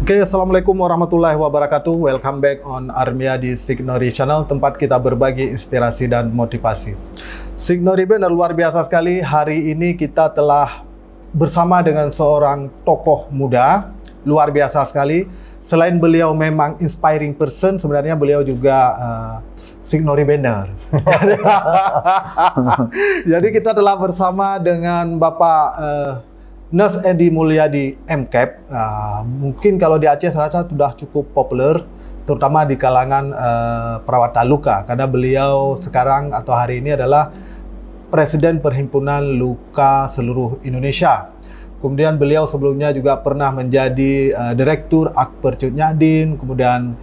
Oke, Assalamualaikum warahmatullahi wabarakatuh. Welcome back on Armia di Signori Channel, tempat kita berbagi inspirasi dan motivasi. Signori benar luar biasa sekali. Hari ini kita telah bersama dengan seorang tokoh muda, luar biasa sekali. Selain beliau memang inspiring person, sebenarnya beliau juga Signori benar. Jadi kita telah bersama dengan Bapak Nes Edi Mulyadi MCAP. Mungkin kalau di Aceh saya rasa sudah cukup populer, terutama di kalangan perawatan luka, karena beliau sekarang atau hari ini adalah Presiden Perhimpunan Luka Seluruh Indonesia. Kemudian beliau sebelumnya juga pernah menjadi Direktur Akper Cut Nyak, kemudian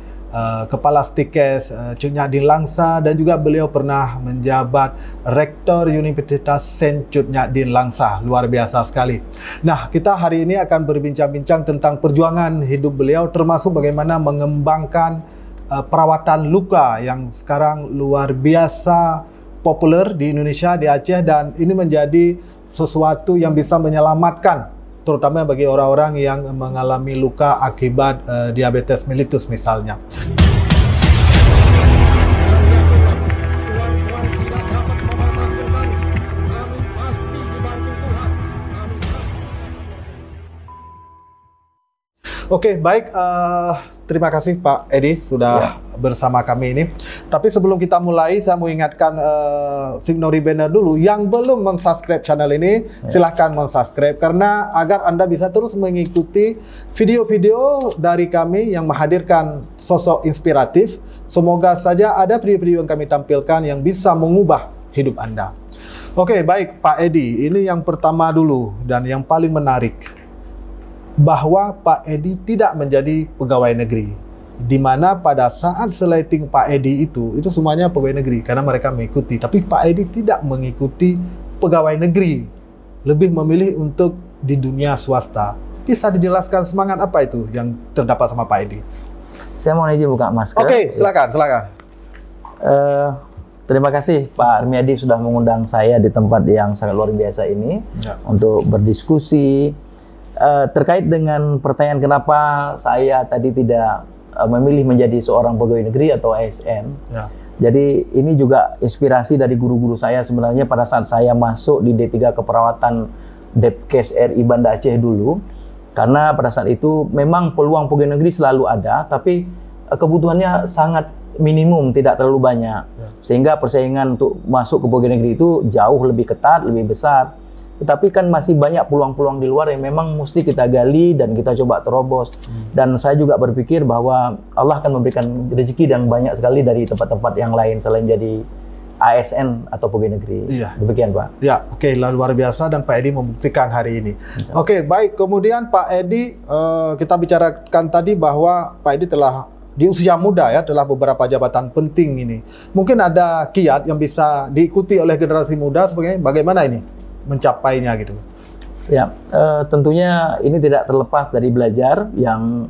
Kepala Stikes Cut Nyak Langsa, dan juga beliau pernah menjabat Rektor Universitas Sen Cut Nyak Langsa. Luar biasa sekali. Nah, kita hari ini akan berbincang-bincang tentang perjuangan hidup beliau, termasuk bagaimana mengembangkan perawatan luka yang sekarang luar biasa populer di Indonesia, di Aceh, dan ini menjadi sesuatu yang bisa menyelamatkan, terutama bagi orang-orang yang mengalami luka akibat diabetes mellitus misalnya. Oke, baik. Terima kasih Pak Edi sudah bersama kami ini. Tapi sebelum kita mulai, saya mau ingatkan Signori Banner dulu. Yang belum mensubscribe channel ini, silahkan mensubscribe. Karena agar Anda bisa terus mengikuti video-video dari kami yang menghadirkan sosok inspiratif. Semoga saja ada video-video yang kami tampilkan yang bisa mengubah hidup Anda. Oke, baik Pak Edi. Ini yang pertama dulu dan yang paling menarik, bahwa Pak Edi tidak menjadi pegawai negeri, di mana pada saat slating Pak Edi itu semuanya pegawai negeri karena mereka mengikuti, tapi Pak Edi tidak mengikuti pegawai negeri, lebih memilih untuk di dunia swasta. Bisa dijelaskan semangat apa itu yang terdapat sama Pak Edi? Saya mau izin buka masker. Oke, silakan. Terima kasih Pak Armiadi sudah mengundang saya di tempat yang sangat luar biasa ini untuk berdiskusi. Terkait dengan pertanyaan kenapa saya tadi tidak memilih menjadi seorang pegawai negeri atau ASN. Jadi ini juga inspirasi dari guru-guru saya sebenarnya pada saat saya masuk di D3 Keperawatan Depkes RI Banda Aceh dulu. Karena pada saat itu memang peluang pegawai negeri selalu ada, tapi kebutuhannya sangat minimum, tidak terlalu banyak. Sehingga persaingan untuk masuk ke pegawai negeri itu jauh lebih ketat, lebih besar. Tetapi kan masih banyak peluang-peluang di luar yang memang mesti kita gali dan kita coba terobos. Dan saya juga berpikir bahwa Allah akan memberikan rezeki dan banyak sekali dari tempat-tempat yang lain selain jadi ASN atau pegawai negeri. Demikian Pak. Ya, oke, luar biasa dan Pak Edi membuktikan hari ini. Oke, baik. Kemudian Pak Edi, kita bicarakan tadi bahwa Pak Edi telah di usia muda ya, telah beberapa jabatan penting ini. Mungkin ada kiat yang bisa diikuti oleh generasi muda sebagai bagaimana ini mencapainya gitu. Ya, tentunya ini tidak terlepas dari belajar yang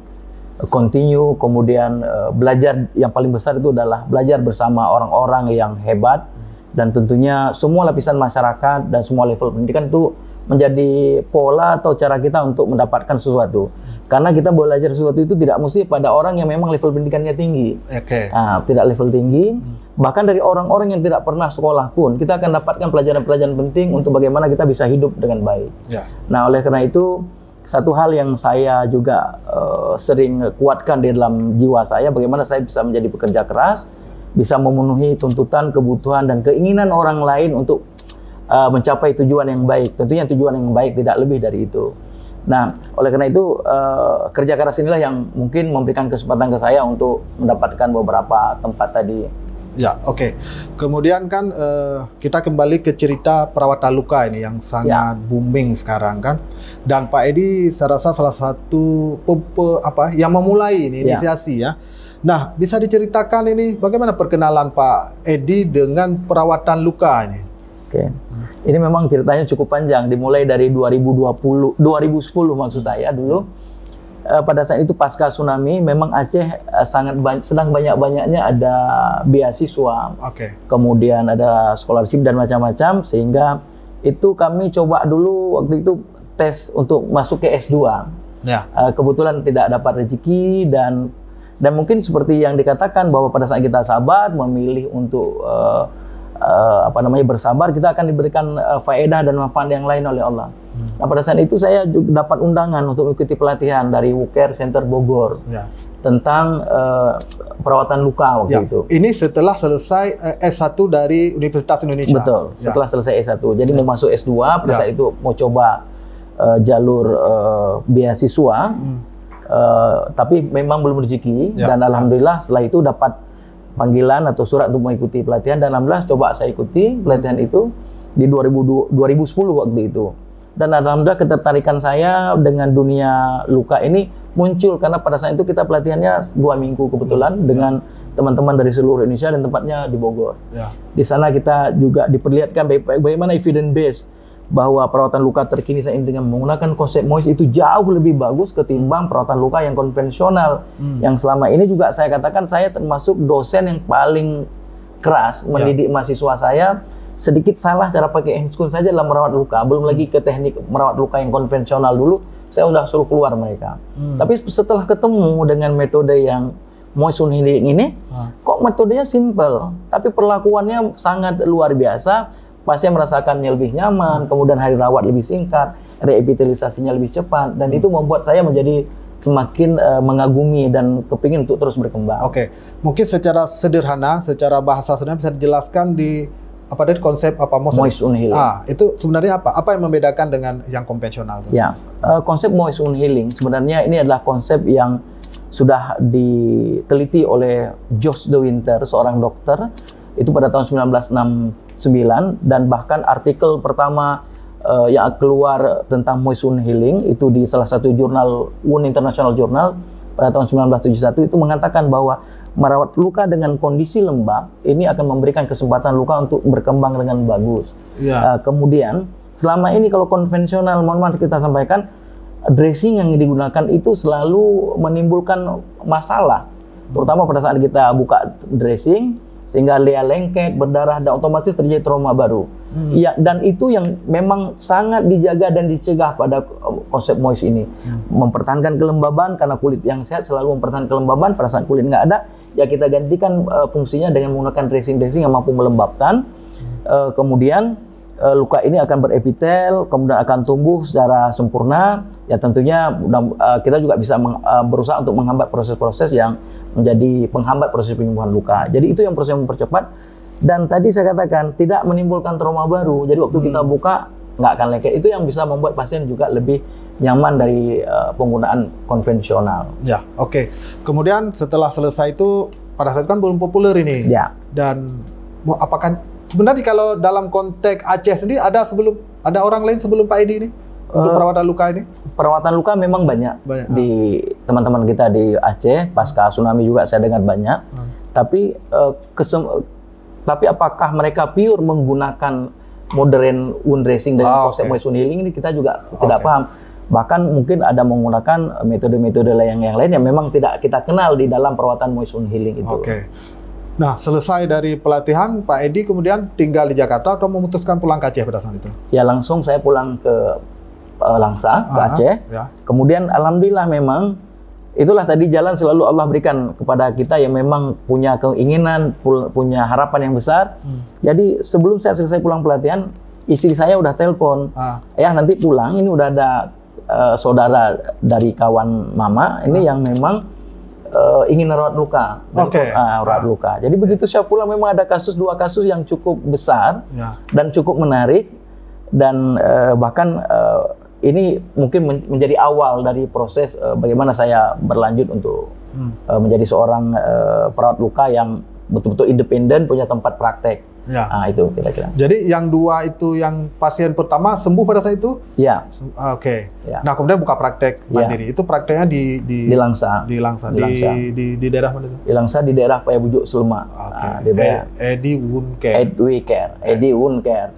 continue, kemudian belajar yang paling besar itu adalah belajar bersama orang-orang yang hebat, dan tentunya semua lapisan masyarakat dan semua level pendidikan itu menjadi pola atau cara kita untuk mendapatkan sesuatu. Karena kita belajar sesuatu itu tidak mesti pada orang yang memang level pendidikannya tinggi. Tidak level tinggi. Bahkan dari orang-orang yang tidak pernah sekolah pun, kita akan dapatkan pelajaran-pelajaran penting untuk bagaimana kita bisa hidup dengan baik. Nah, oleh karena itu, satu hal yang saya juga sering kuatkan di dalam jiwa saya, bagaimana saya bisa menjadi pekerja keras, bisa memenuhi tuntutan, kebutuhan, dan keinginan orang lain untuk mencapai tujuan yang baik. Tentunya tujuan yang baik tidak lebih dari itu. Nah, oleh karena itu kerja keras inilah yang mungkin memberikan kesempatan ke saya untuk mendapatkan beberapa tempat tadi. Ya, oke. Kemudian kan kita kembali ke cerita perawatan luka ini yang sangat booming sekarang kan. Dan Pak Edi saya rasa salah satu yang memulai ini inisiasi ya. Nah, bisa diceritakan ini bagaimana perkenalan Pak Edi dengan perawatan luka ini? Ini memang ceritanya cukup panjang, dimulai dari 2010 maksud saya dulu. Pada saat itu pasca tsunami, memang Aceh sedang banyak-banyaknya ada beasiswa, kemudian ada scholarship dan macam-macam, sehingga itu kami coba dulu waktu itu tes untuk masuk ke S2. Ya. Kebetulan tidak dapat rezeki dan mungkin seperti yang dikatakan bahwa pada saat kita sabar memilih untuk bersabar, kita akan diberikan faedah dan manfaat yang lain oleh Allah. Nah, pada saat itu saya juga dapat undangan untuk mengikuti pelatihan dari WUCARE Center Bogor. Ya. Tentang perawatan luka waktu itu. Ini setelah selesai S1 dari Universitas Indonesia. Betul, setelah selesai S1. Jadi mau masuk S2, pada saat itu mau coba jalur beasiswa, tapi memang belum rezeki. Dan alhamdulillah setelah itu dapat panggilan atau surat untuk mengikuti pelatihan, dan alhamdulillah coba saya ikuti pelatihan itu di 2010 waktu itu. Dan alhamdulillah ketertarikan saya dengan dunia luka ini muncul karena pada saat itu kita pelatihannya 2 minggu kebetulan dengan teman-teman dari seluruh Indonesia dan tempatnya di Bogor. Di sana kita juga diperlihatkan bagaimana evidence base bahwa perawatan luka terkini saat ini dengan menggunakan konsep MOIS itu jauh lebih bagus ketimbang perawatan luka yang konvensional. Yang selama ini juga saya katakan saya termasuk dosen yang paling keras mendidik mahasiswa saya. Sedikit salah cara pakai handscoon saja dalam merawat luka, belum lagi ke teknik merawat luka yang konvensional dulu, saya udah suruh keluar mereka. Tapi setelah ketemu dengan metode yang motion healing ini, kok metodenya simple, tapi perlakuannya sangat luar biasa. Pasien merasakannya lebih nyaman, kemudian hari rawat lebih singkat, reepitelisasinya lebih cepat, dan itu membuat saya menjadi semakin mengagumi dan kepingin untuk terus berkembang. Oke, mungkin secara sederhana, secara bahasa sederhana bisa dijelaskan di apa tadi konsep apa motion healing? Itu sebenarnya apa? Apa yang membedakan dengan yang konvensional? Ya, konsep motion healing sebenarnya ini adalah konsep yang sudah diteliti oleh Josh De Winter, seorang dokter, itu pada tahun 1969, dan bahkan artikel pertama yang keluar tentang motion healing itu di salah satu jurnal Wound International Journal pada tahun 1971 itu mengatakan bahwa merawat luka dengan kondisi lembab ini akan memberikan kesempatan luka untuk berkembang dengan bagus. Kemudian selama ini kalau konvensional, mohon maaf kita sampaikan, dressing yang digunakan itu selalu menimbulkan masalah, terutama pada saat kita buka dressing sehingga lea lengket, berdarah, dan otomatis terjadi trauma baru. Ya, dan itu yang memang sangat dijaga dan dicegah pada konsep MOIS ini. Mempertahankan kelembaban, karena kulit yang sehat selalu mempertahankan kelembaban. Pada saat kulit nggak ada, ya kita gantikan fungsinya dengan menggunakan dressing-dressing yang mampu melembabkan. Kemudian luka ini akan berepitel, kemudian akan tumbuh secara sempurna. Ya tentunya kita juga bisa berusaha untuk menghambat proses-proses yang menjadi penghambat proses penyembuhan luka. Jadi itu yang proses yang mempercepat. Dan tadi saya katakan tidak menimbulkan trauma baru. Jadi waktu kita buka nggak akan lengket. Itu yang bisa membuat pasien juga lebih nyaman dari penggunaan konvensional. Ya, oke. Kemudian setelah selesai itu pada saat itu kan belum populer ini. Ya. Dan apakah sebenarnya kalau dalam konteks Aceh sendiri ada orang lain sebelum Pak Edi ini untuk perawatan luka ini? Perawatan luka memang banyak di teman-teman kita di Aceh. Pasca tsunami juga saya dengar banyak. Tapi apakah mereka pure menggunakan modern wound dressing dengan konsep motion healing ini kita juga tidak paham. Bahkan mungkin ada menggunakan metode-metode yang lain yang memang tidak kita kenal di dalam perawatan motion healing itu. Nah, selesai dari pelatihan, Pak Edi kemudian tinggal di Jakarta atau memutuskan pulang ke Aceh pada saat itu? Ya, langsung saya pulang ke Langsa, ke Aceh. Kemudian alhamdulillah memang itulah tadi jalan selalu Allah berikan kepada kita yang memang punya keinginan, punya harapan yang besar. Jadi sebelum saya selesai pulang pelatihan, istri saya udah telepon, ya nanti pulang ini udah ada saudara dari kawan mama ini yang memang ingin merawat luka, rawat luka. Jadi begitu saya pulang memang ada dua kasus yang cukup besar dan cukup menarik, dan bahkan ini mungkin menjadi awal dari proses bagaimana saya berlanjut untuk menjadi seorang perawat luka yang betul-betul independen, punya tempat praktek. Nah, itu kira-kira. Jadi yang dua itu yang pasien pertama sembuh pada saat itu? Ya. Nah, kemudian buka praktek mandiri. Itu prakteknya di Langsa. Di Langsa. Di daerah mana itu? Di Langsa, di daerah Payabujuk Selma. Edi Wound Care. Edi Wound Care.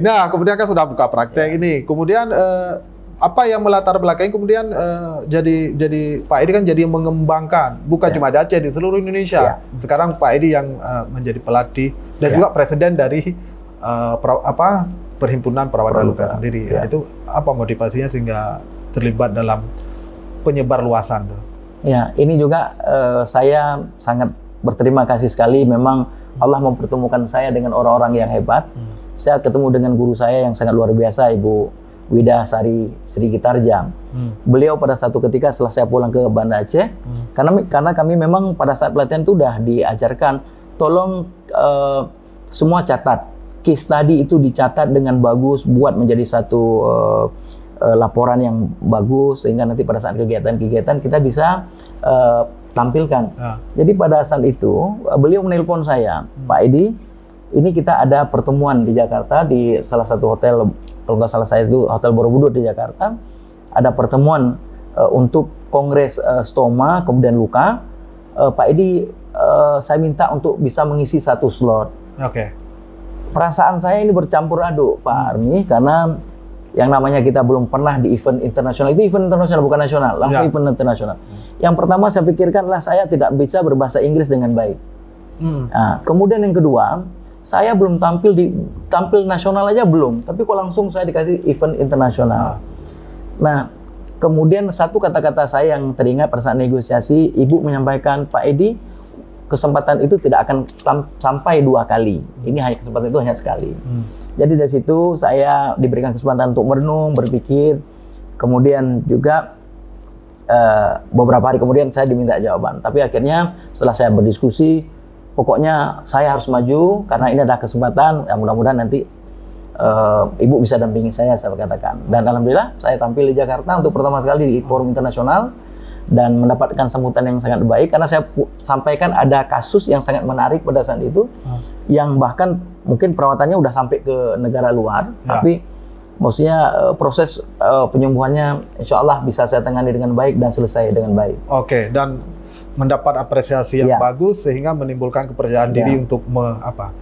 Nah kemudian kan sudah buka praktek ini. Kemudian apa yang melatar belakangi kemudian jadi Pak Edi kan jadi mengembangkan bukan cuma di Aceh, di seluruh Indonesia. Sekarang Pak Edi yang menjadi pelatih dan juga presiden dari Perhimpunan Perawat Luka sendiri. Ya. Itu apa motivasinya sehingga terlibat dalam penyebar luasan tuh? Ya, ini juga saya sangat berterima kasih sekali. Memang Allah mempertemukan saya dengan orang-orang yang hebat. Saya ketemu dengan guru saya yang sangat luar biasa, Ibu Wida Sari Sri Gitarjang. Beliau pada satu ketika setelah saya pulang ke Banda Aceh, karena kami memang pada saat pelatihan itu sudah diajarkan, tolong semua catat, case study itu dicatat dengan bagus, buat menjadi satu laporan yang bagus, sehingga nanti pada saat kegiatan-kegiatan kita bisa tampilkan. Jadi pada saat itu beliau menelpon saya, Pak Edi, ini kita ada pertemuan di Jakarta di salah satu hotel, kalau nggak salah saya itu Hotel Borobudur di Jakarta, ada pertemuan untuk kongres stoma kemudian luka. Pak Edi, saya minta untuk bisa mengisi satu slot. Perasaan saya ini bercampur aduk, Pak Armi, karena yang namanya kita belum pernah di event internasional, itu event internasional bukan nasional, langsung event internasional. Yang pertama saya pikirkanlah saya tidak bisa berbahasa Inggris dengan baik. Nah, kemudian yang kedua, saya belum tampil nasional aja belum, tapi kok langsung saya dikasih event internasional. Nah, kemudian satu kata-kata saya yang teringat pada saat negosiasi, Ibu menyampaikan, Pak Edi, kesempatan itu tidak akan sampai 2 kali. Ini hanya kesempatan itu hanya sekali. Jadi dari situ saya diberikan kesempatan untuk merenung, berpikir, kemudian juga beberapa hari kemudian saya diminta jawaban. Tapi akhirnya setelah saya berdiskusi, pokoknya saya harus maju karena ini adalah kesempatan. Ya, mudah-mudahan nanti Ibu bisa dampingi saya katakan. Dan alhamdulillah saya tampil di Jakarta untuk pertama kali di forum internasional dan mendapatkan sambutan yang sangat baik karena saya sampaikan ada kasus yang sangat menarik pada saat itu, yang bahkan mungkin perawatannya udah sampai ke negara luar, tapi maksudnya proses penyembuhannya insya Allah bisa saya tangani dengan baik dan selesai dengan baik. Oke, dan mendapat apresiasi yang bagus sehingga menimbulkan kepercayaan diri untuk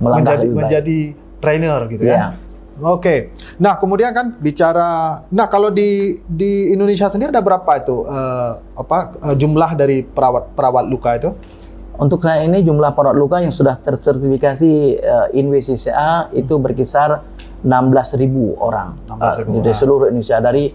menjadi trainer gitu ya. Oke. Nah, kemudian kan bicara, nah kalau di Indonesia sendiri ada berapa itu jumlah dari perawat luka itu? Untuk saya ini jumlah perawat luka yang sudah tersertifikasi INWCCA itu berkisar 16.000 orang di seluruh Indonesia. Dari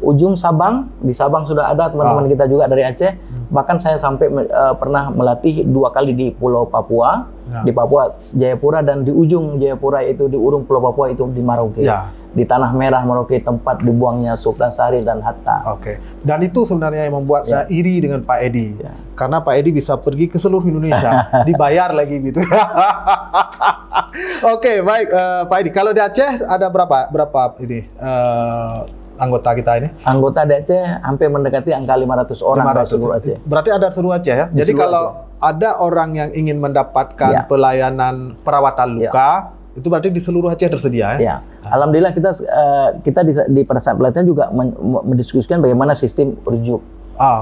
ujung Sabang, di Sabang sudah ada teman-teman kita juga dari Aceh. Bahkan saya sampai pernah melatih 2 kali di Pulau Papua, di Papua Jayapura, dan di ujung Jayapura itu di Urung Pulau Papua itu di Merauke. Di Tanah Merah Merauke, tempat dibuangnya Sultan Syahrir dan Hatta. Dan itu sebenarnya yang membuat saya iri dengan Pak Edi. Karena Pak Edi bisa pergi ke seluruh Indonesia, dibayar lagi gitu. Baik Pak Edi. Kalau di Aceh ada berapa ini anggota kita ini? Anggota di Aceh hampir mendekati angka 500 orang. 500. Seluruh Aceh. Berarti ada seluruh Aceh ya? Jadi kalau ada orang yang ingin mendapatkan pelayanan perawatan luka, itu berarti di seluruh Aceh tersedia ya? Alhamdulillah kita di pada saat pelatihan juga mendiskusikan bagaimana sistem rujuk.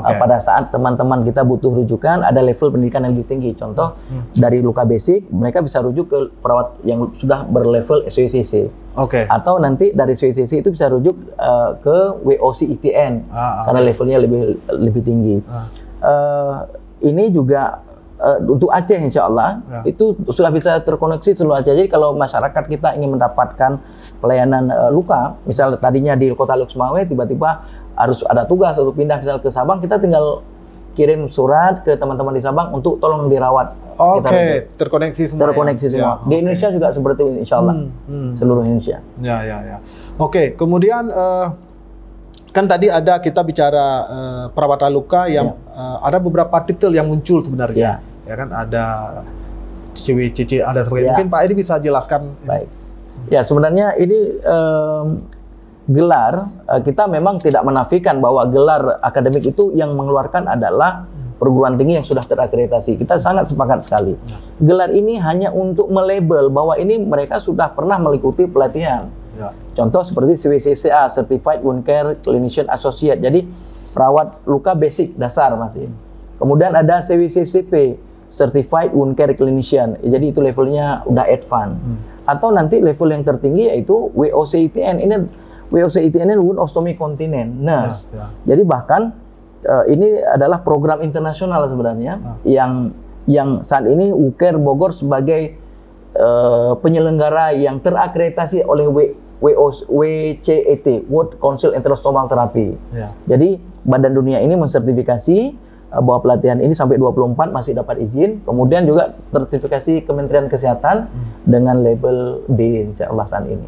Pada saat teman-teman kita butuh rujukan, ada level pendidikan yang lebih tinggi. Contoh, dari luka basic, mereka bisa rujuk ke perawat yang sudah berlevel SWCC. Atau nanti dari SWCC itu bisa rujuk ke WOC ITN, karena levelnya lebih tinggi. Ini juga untuk Aceh insya Allah, itu sudah bisa terkoneksi seluruh Aceh. Jadi kalau masyarakat kita ingin mendapatkan pelayanan luka, misal tadinya di Kota Luxmawe, tiba-tiba harus ada tugas untuk pindah misal ke Sabang, kita tinggal kirim surat ke teman-teman di Sabang untuk tolong dirawat. Terkoneksi semua. Terkoneksi semua. Di Indonesia juga seperti itu, insya Allah. Seluruh Indonesia. Kemudian kan tadi kita bicara perawatan luka yang ada beberapa titel yang muncul sebenarnya. Ya kan ada CWCC, ada sebagainya. Mungkin Pak Edi bisa jelaskan. Baik. Ya, sebenarnya ini gelar, kita memang tidak menafikan bahwa gelar akademik itu yang mengeluarkan adalah perguruan tinggi yang sudah terakreditasi. Kita sangat sepakat sekali. Gelar ini hanya untuk melabel bahwa ini mereka sudah pernah mengikuti pelatihan. Contoh seperti CWCCA, Certified Wound Care Clinician Associate. Jadi perawat luka basic dasar masih. Kemudian ada CWCCP, Certified Wound Care Clinician. Jadi itu levelnya udah advance. Atau nanti level yang tertinggi yaitu WOC-ITN. Ini WOC-ITN Wound Ostomy Continent Nurse. Jadi bahkan ini adalah program internasional sebenarnya yang saat ini UCARE Bogor sebagai penyelenggara yang terakreditasi oleh WCET, World Council Interstomal Therapy. Ya. Jadi Badan Dunia ini mensertifikasi bahwa pelatihan ini sampai 24 masih dapat izin. Kemudian juga sertifikasi Kementerian Kesehatan dengan label D insya Allah saat ini.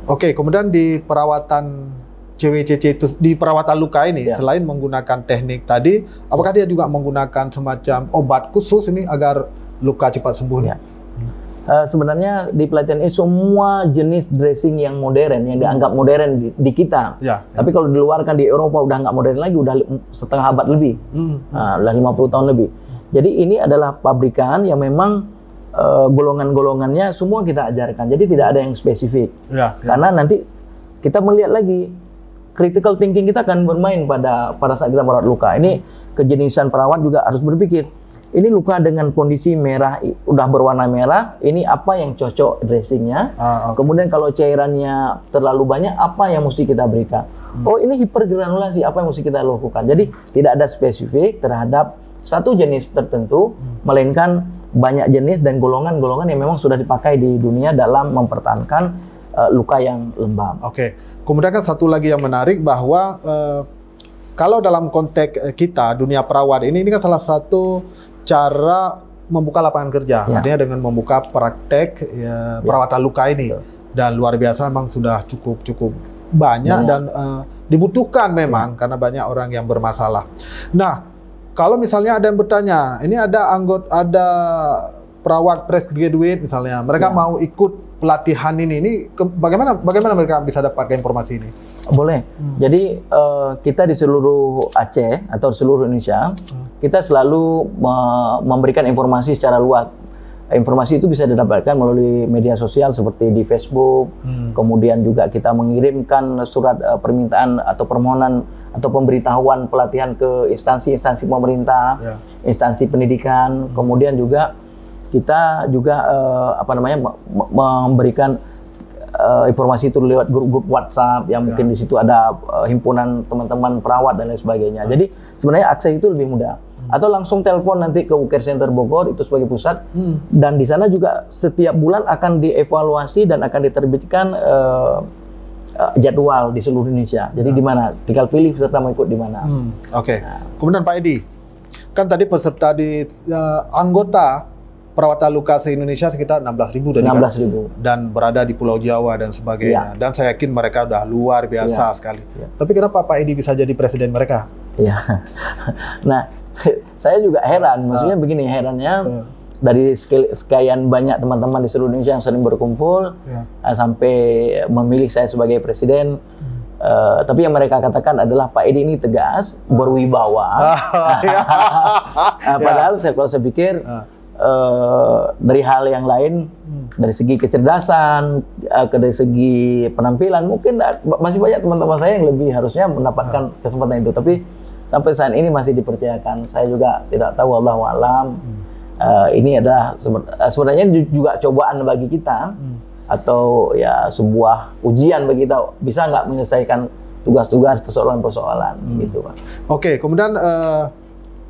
Oke, kemudian di perawatan CWCC itu, di perawatan luka ini, selain menggunakan teknik tadi, apakah dia juga menggunakan semacam obat khusus ini agar luka cepat sembuh? Ya. Sebenarnya di pelatihan ini semua jenis dressing yang modern, yang dianggap modern di kita. Tapi kalau di luar kan di Eropa udah nggak modern lagi, udah setengah abad lebih, udah 50 tahun lebih. Jadi ini adalah pabrikan yang memang golongan-golongannya semua kita ajarkan. Jadi tidak ada yang spesifik. Karena nanti kita melihat lagi critical thinking kita akan bermain pada saat kita merawat luka. Ini kejeniusan perawat juga harus berpikir. Ini luka dengan kondisi merah, udah berwarna merah, ini apa yang cocok dressingnya. Kemudian kalau cairannya terlalu banyak, apa yang mesti kita berikan. Oh ini hipergranulasi, apa yang mesti kita lakukan. Jadi tidak ada spesifik terhadap satu jenis tertentu, melainkan banyak jenis dan golongan-golongan yang memang sudah dipakai di dunia dalam mempertahankan luka yang lembab. Oke, kemudian kan satu lagi yang menarik bahwa kalau dalam konteks kita dunia perawat ini kan salah satu cara membuka lapangan kerja, artinya dengan membuka praktek perawatan luka ini. Dan luar biasa, memang sudah cukup banyak dan dibutuhkan memang karena banyak orang yang bermasalah. Nah, kalau misalnya ada yang bertanya, ini ada perawat fresh graduate misalnya, mereka mau ikut pelatihan ini bagaimana mereka bisa dapatkan informasi ini? Boleh. Jadi kita di seluruh Aceh atau seluruh Indonesia, kita selalu memberikan informasi secara luas. Informasi itu bisa didapatkan melalui media sosial seperti di Facebook. Kemudian juga kita mengirimkan surat permintaan atau permohonan atau pemberitahuan pelatihan ke instansi-instansi pemerintah, instansi pendidikan. Kemudian juga kita juga memberikan informasi itu lewat grup-grup WhatsApp yang mungkin di situ ada himpunan teman-teman perawat dan lain sebagainya. Jadi sebenarnya akses itu lebih mudah. Atau langsung telepon nanti ke Care Center Bogor itu sebagai pusat. Dan di sana juga setiap bulan akan dievaluasi dan akan diterbitkan jadwal di seluruh Indonesia. Jadi di mana? Tinggal pilih peserta mau ikut di mana. Oke. Kemudian Pak Edi, kan tadi peserta di anggota perawatan luka se-Indonesia sekitar 16.000 dan berada di Pulau Jawa dan sebagainya. Dan saya yakin mereka udah luar biasa sekali. Tapi kenapa Pak Edi bisa jadi presiden mereka? Nah, saya juga heran. Maksudnya begini, herannya dari sekian banyak teman-teman di seluruh Indonesia yang sering berkumpul sampai memilih saya sebagai presiden. Tapi yang mereka katakan adalah Pak Edi ini tegas, berwibawa. Padahal kalau saya pikir dari hal yang lain, dari segi kecerdasan, dari segi penampilan, mungkin masih banyak teman-teman saya yang lebih harusnya mendapatkan kesempatan itu. Tapi sampai saat ini masih dipercayakan. Saya juga tidak tahu, Allahu a'lam. Ini adalah sebenarnya juga cobaan bagi kita, atau ya sebuah ujian bagi kita, bisa nggak menyelesaikan tugas-tugas, persoalan-persoalan gitu, Pak. Oke, kemudian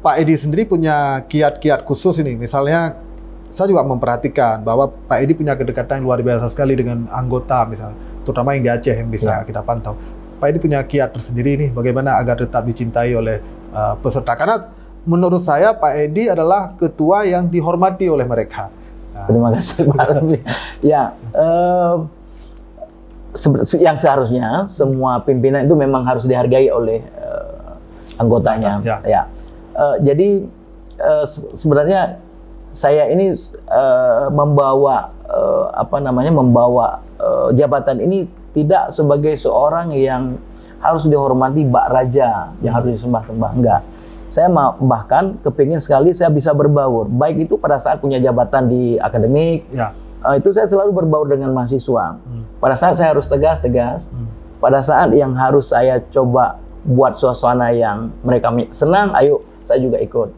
Pak Edi sendiri punya kiat-kiat khusus ini. Misalnya, saya juga memperhatikan bahwa Pak Edi punya kedekatan yang luar biasa sekali dengan anggota, misalnya, terutama yang di Aceh yang bisa kita pantau. Pak Edi punya kiat tersendiri nih, bagaimana agar tetap dicintai oleh peserta. Karena menurut saya Pak Edi adalah ketua yang dihormati oleh mereka. Terima kasih Pak Ramli. Ya, yang seharusnya semua pimpinan itu memang harus dihargai oleh anggotanya. Jadi sebenarnya saya ini membawa jabatan ini tidak sebagai seorang yang harus dihormati bak raja, yang harus disembah-sembah, enggak. Saya bahkan kepingin sekali saya bisa berbaur, baik itu pada saat punya jabatan di akademik, itu saya selalu berbaur dengan mahasiswa. Pada saat saya harus tegas, pada saat yang harus saya coba buat suasana yang mereka senang, ayo saya juga ikut.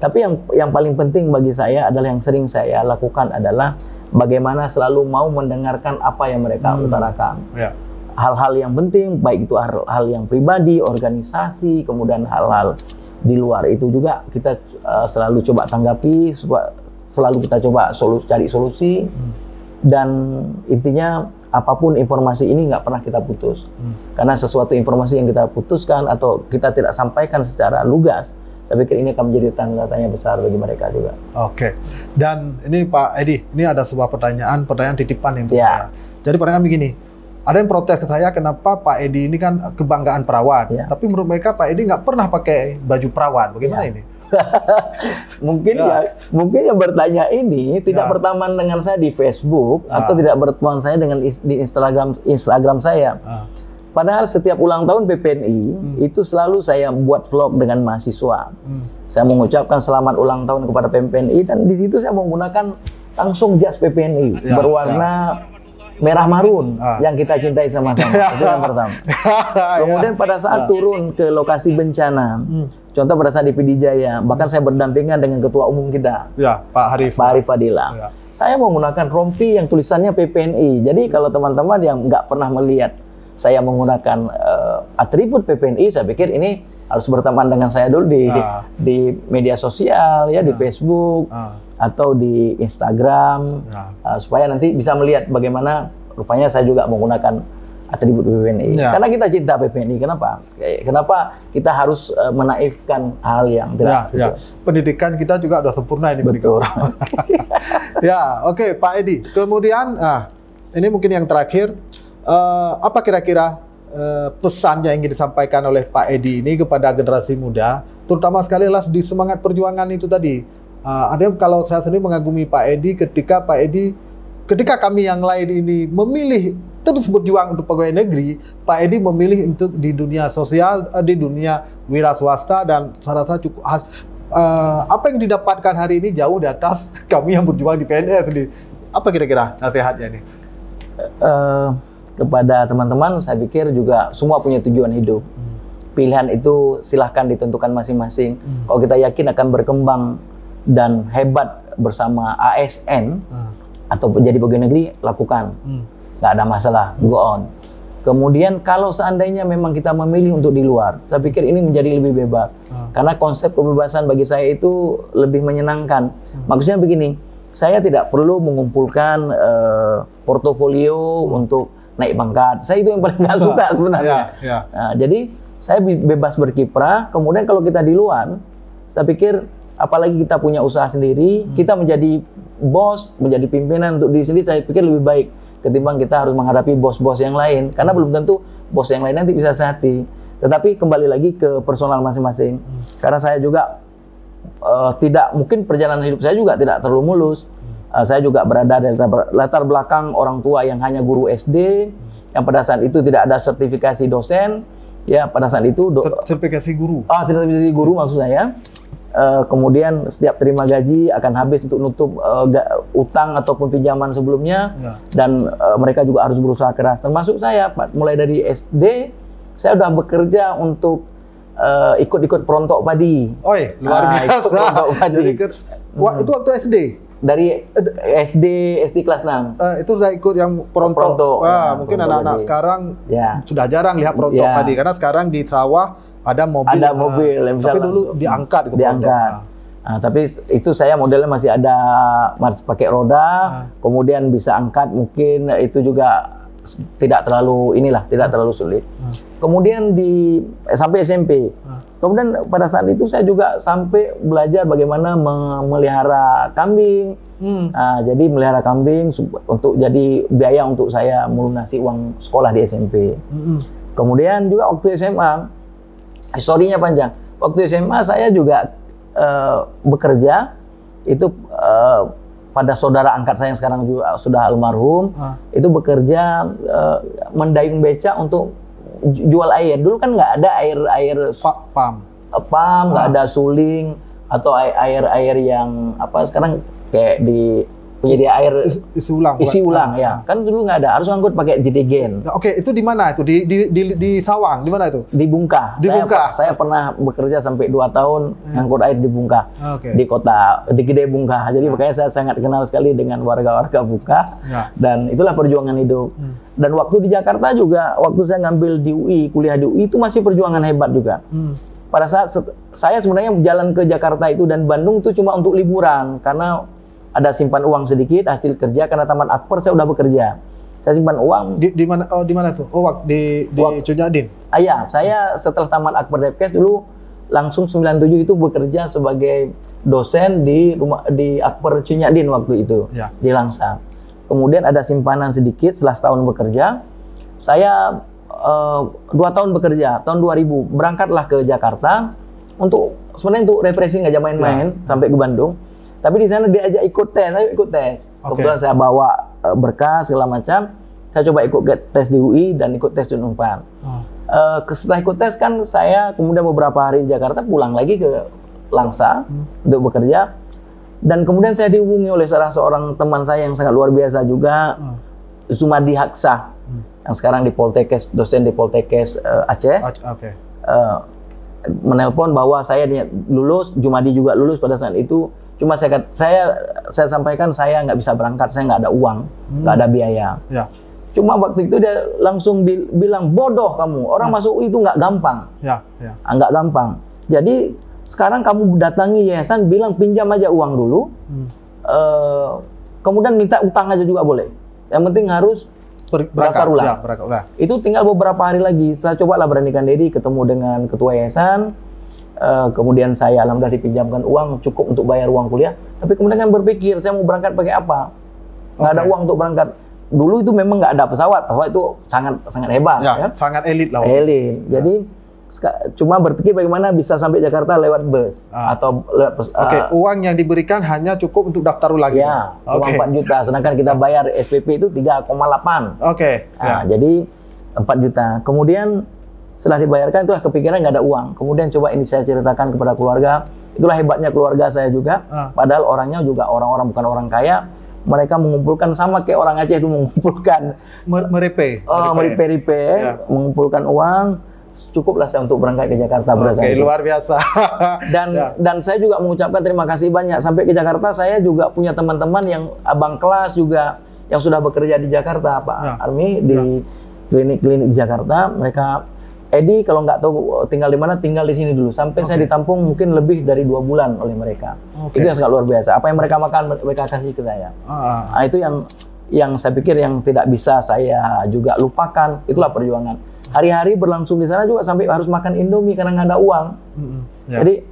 Tapi yang paling penting bagi saya adalah yang sering saya lakukan adalah bagaimana selalu mau mendengarkan apa yang mereka utarakan. Hal-hal yang penting, baik itu hal yang pribadi, organisasi, kemudian hal-hal di luar itu juga kita selalu coba tanggapi, selalu kita coba cari solusi. Dan intinya apapun informasi ini nggak pernah kita putus. Karena sesuatu informasi yang kita putuskan atau kita tidak sampaikan secara lugas, saya pikir ini akan menjadi tanda tanya besar bagi mereka juga. Oke. Dan ini Pak Edi, ini ada sebuah pertanyaan titipan untuk saya. Jadi pertanyaan begini, ada yang protes ke saya, kenapa Pak Edi ini kan kebanggaan perawat, tapi menurut mereka Pak Edi nggak pernah pakai baju perawat. Bagaimana ini? Mungkin yang bertanya ini tidak berteman dengan saya di Facebook atau tidak berteman saya dengan di Instagram saya. Padahal setiap ulang tahun PPNI itu selalu saya buat vlog dengan mahasiswa. Saya mengucapkan selamat ulang tahun kepada PPNI dan di situ saya menggunakan langsung jas PPNI berwarna merah marun yang kita cintai sama-sama. Itu yang pertama. Kemudian pada saat turun ke lokasi bencana, contoh pada saat di PD Jaya, bahkan saya berdampingan dengan ketua umum kita, Pak Arif Fadila. Saya menggunakan rompi yang tulisannya PPNI. Jadi kalau teman-teman yang nggak pernah melihat saya menggunakan atribut PPNI, saya pikir ini harus berteman dengan saya dulu di media sosial, di Facebook atau di Instagram, supaya nanti bisa melihat bagaimana rupanya saya juga menggunakan atribut PPNI. Karena kita cinta PPNI. Kenapa kita harus menaifkan hal yang tidak? Pendidikan kita juga sudah sempurna ini. Betul. Oke, Pak Edi. Kemudian, ini mungkin yang terakhir. Apa kira-kira pesan yang ingin disampaikan oleh Pak Edi ini kepada generasi muda, terutama sekali lah di semangat perjuangan itu tadi. Ada kalau saya sendiri mengagumi Pak Edi ketika kami yang lain ini memilih terus berjuang untuk pegawai negeri, Pak Edi memilih untuk di dunia sosial, di dunia wira swasta, dan saya rasa cukup apa yang didapatkan hari ini jauh di atas kami yang berjuang di PNS. Apa kira-kira nasihatnya ini? Kepada teman-teman, saya pikir juga semua punya tujuan hidup. Pilihan itu silahkan ditentukan masing-masing. Kalau kita yakin akan berkembang dan hebat bersama ASN atau jadi pegawai negeri, lakukan. Nggak ada masalah, go on. Kemudian kalau seandainya memang kita memilih untuk di luar, saya pikir ini menjadi lebih bebas. Karena konsep kebebasan bagi saya itu lebih menyenangkan. Maksudnya begini, saya tidak perlu mengumpulkan portofolio untuk naik pangkat. Saya itu yang paling nggak suka sebenarnya. Nah, jadi saya bebas berkiprah. Kemudian kalau kita di luar, saya pikir apalagi kita punya usaha sendiri, kita menjadi bos, menjadi pimpinan untuk diri sendiri, saya pikir lebih baik ketimbang kita harus menghadapi bos-bos yang lain. Karena belum tentu bos yang lain nanti bisa sehati. Tetapi kembali lagi ke personal masing-masing. Karena saya juga tidak, mungkin perjalanan hidup saya juga tidak terlalu mulus. Saya juga berada di latar belakang orang tua yang hanya guru SD, yang pada saat itu tidak ada sertifikasi dosen, pada saat itu sertifikasi guru. Sertifikasi guru maksud saya. Kemudian setiap terima gaji akan habis untuk nutup utang ataupun pinjaman sebelumnya, dan mereka juga harus berusaha keras. Termasuk saya, mulai dari SD saya sudah bekerja untuk ikut-ikut perontok padi. Luar biasa. Perontok padi. Itu waktu SD. Dari SD kelas 6. Itu sudah ikut yang perontok. Mungkin anak-anak sekarang sudah jarang lihat perontok padi, karena sekarang di sawah ada mobil. Ada mobil. Tapi dulu diangkat itu. Tapi itu saya modelnya masih ada pakai roda, kemudian bisa angkat, mungkin itu juga tidak terlalu tidak terlalu sulit. Kemudian sampai SMP. Kemudian pada saat itu saya juga sampai belajar bagaimana memelihara kambing. Jadi melihara kambing untuk jadi biaya untuk saya melunasi uang sekolah di SMP. Kemudian juga waktu SMA, historinya panjang. Waktu SMA saya juga bekerja itu pada saudara angkat saya yang sekarang juga sudah almarhum, itu bekerja mendayung beca untuk jual air. Dulu kan nggak ada air pam, nggak ada suling atau air yang sekarang kayak di penyedia air isi ulang kan dulu nggak ada, harus ngangkut pakai jetigen. Itu di mana itu? Di Sawang, di mana itu? Di Bungkah. Saya pernah bekerja sampai 2 tahun ngangkut air di Bungkah, di kota di Gede Bungkah. Jadi makanya saya sangat kenal sekali dengan warga-warga Bungkah, dan itulah perjuangan hidup. Dan waktu di Jakarta juga, waktu saya ngambil di UI, kuliah di UI, itu masih perjuangan hebat juga. Pada saat saya sebenarnya jalan ke Jakarta itu dan Bandung itu cuma untuk liburan, karena ada simpan uang sedikit hasil kerja, karena tamat akper saya udah bekerja. Saya simpan uang. Di mana? Oh, di mana tuh? Oh, di Cunyadin. Iya, saya setelah tamat Akbar Depkes dulu langsung 97 itu bekerja sebagai dosen di Akbar Cunyadin waktu itu, Ya. di Langsa. Kemudian ada simpanan sedikit setelah setahun bekerja. Saya 2 tahun bekerja, tahun 2000 berangkatlah ke Jakarta sebenarnya untuk refreshing aja, main-main sampai ke Bandung. Tapi di sana diajak ikut tes, saya ikut tes. Kebetulan saya bawa berkas segala macam. Saya coba ikut tes di UI dan ikut tes di Unpad. Setelah ikut tes kan saya kemudian beberapa hari di Jakarta, pulang lagi ke Langsa untuk bekerja. Dan kemudian saya dihubungi oleh salah seorang teman saya yang sangat luar biasa juga, Zumadi Haksa, yang sekarang di Poltekkes, dosen di Poltekkes Aceh. Menelpon bahwa saya lulus, Jumadi juga lulus pada saat itu. Cuma saya sampaikan saya nggak bisa berangkat, saya nggak ada uang, nggak ada biaya. Ya. Cuma waktu itu dia langsung bilang, bodoh kamu, orang masuk UI itu nggak gampang. Nggak gampang. Jadi sekarang kamu datangi yayasan, bilang pinjam aja uang dulu, kemudian minta utang aja juga boleh. Yang penting harus berangkat ulang. Itu tinggal beberapa hari lagi. Saya cobalah beranikan diri, ketemu dengan ketua yayasan. Kemudian saya alhamdulillah dipinjamkan uang cukup untuk bayar uang kuliah. Tapi kemudian kan berpikir, saya mau berangkat pakai apa? Nggak ada uang untuk berangkat. Dulu itu memang nggak ada pesawat itu sangat hebat. Ya, sangat elit lah. Elit. Jadi cuma berpikir bagaimana bisa sampai Jakarta lewat bus atau lewat uang yang diberikan hanya cukup untuk daftar ulang. Ya, uang 4 juta. Sedangkan kita bayar SPP itu 3,8. Jadi 4 juta. Kemudian setelah dibayarkan itulah kepikiran nggak ada uang. Kemudian coba ini saya ceritakan kepada keluarga. Itulah hebatnya keluarga saya juga. Padahal orangnya juga orang-orang bukan orang kaya. Mereka mengumpulkan sama kayak orang Aceh itu mengumpulkan meripe, mengumpulkan uang. Cukuplah saya untuk berangkat ke Jakarta berdasarkan luar biasa. Dan saya juga mengucapkan terima kasih banyak. Sampai ke Jakarta saya juga punya teman-teman yang abang kelas juga yang sudah bekerja di Jakarta, Pak Armi, di klinik-klinik di Jakarta. Mereka, Edi kalau nggak tahu tinggal di mana, tinggal di sini dulu. Sampai saya ditampung mungkin lebih dari 2 bulan oleh mereka. Itu yang sangat luar biasa. Apa yang mereka makan, mereka kasih ke saya. Nah, itu yang saya pikir yang tidak bisa saya juga lupakan. Itulah perjuangan. Hari-hari berlangsung di sana juga sampai harus makan Indomie karena nggak ada uang. Jadi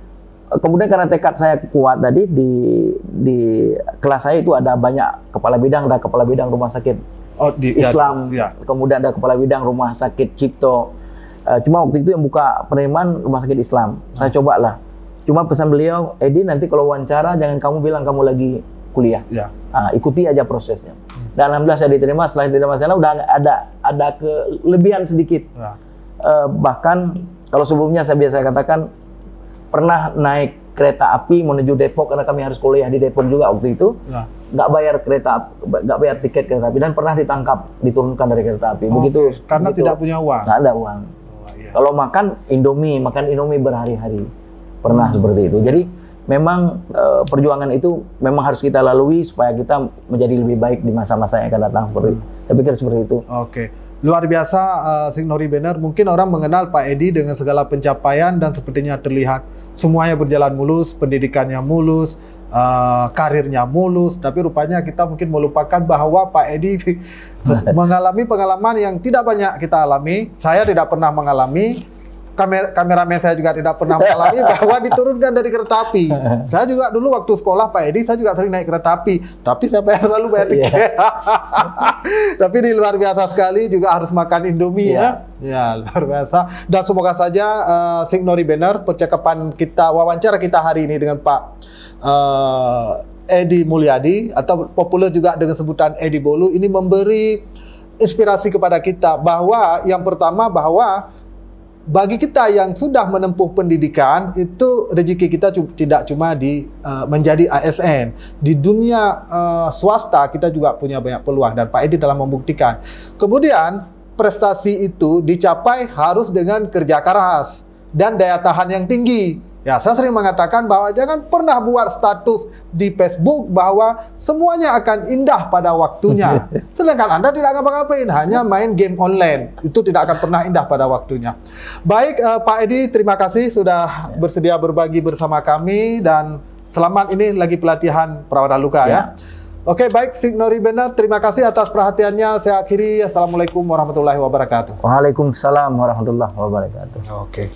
kemudian karena tekad saya kuat tadi di kelas saya itu ada banyak kepala bidang, ada kepala bidang rumah sakit Islam, kemudian ada kepala bidang rumah sakit Cipto. Cuma waktu itu yang buka penerimaan rumah sakit Islam. Saya cobalah. Cuma pesan beliau, Edi nanti kalau wawancara jangan kamu bilang kamu lagi kuliah. Ikuti aja prosesnya. Dan alhamdulillah saya diterima. Setelah diterima sana udah ada kelebihan sedikit. Bahkan kalau sebelumnya saya biasa katakan pernah naik kereta api menuju Depok karena kami harus kuliah di Depok juga waktu itu. Nggak bayar tiket kereta api dan pernah ditangkap, diturunkan dari kereta api. Karena tidak punya uang. Nggak ada uang. Kalau makan Indomie berhari-hari. Pernah seperti itu. Jadi memang perjuangan itu memang harus kita lalui supaya kita menjadi lebih baik di masa-masa yang akan datang seperti itu. Saya pikir seperti itu. Luar biasa, Signori Banner. Mungkin orang mengenal Pak Edi dengan segala pencapaian dan sepertinya terlihat semuanya berjalan mulus, pendidikannya mulus, karirnya mulus. Tapi rupanya kita mungkin melupakan bahwa Pak Edi mengalami pengalaman yang tidak banyak kita alami. Saya tidak pernah mengalami. Kameramen saya juga tidak pernah mengalami bahwa diturunkan dari kereta api. Saya juga dulu waktu sekolah Pak Edi, saya juga sering naik kereta api. Tapi saya selalu bayar tiket. Tapi di luar biasa sekali juga harus makan Indomie ya luar biasa. Dan semoga saja Signori Banner, percakapan kita, wawancara kita hari ini dengan Pak Edi Mulyadi atau populer juga dengan sebutan Edi Bolu ini memberi inspirasi kepada kita bahwa yang pertama bahwa bagi kita yang sudah menempuh pendidikan itu rezeki kita tidak cuma di menjadi ASN. Di dunia swasta kita juga punya banyak peluang dan Pak Edi telah membuktikan. Kemudian prestasi itu dicapai harus dengan kerja keras dan daya tahan yang tinggi. Ya, saya sering mengatakan bahwa jangan pernah buat status di Facebook bahwa semuanya akan indah pada waktunya. Sedangkan Anda tidak ngapa-ngapain, hanya main game online. Itu tidak akan pernah indah pada waktunya. Baik, Pak Edi, terima kasih sudah bersedia berbagi bersama kami dan selamat ini lagi pelatihan perawatan luka ya. Oke, baik, Signori Benar, terima kasih atas perhatiannya. Saya akhiri. Assalamualaikum warahmatullahi wabarakatuh. Waalaikumsalam warahmatullahi wabarakatuh. Oke.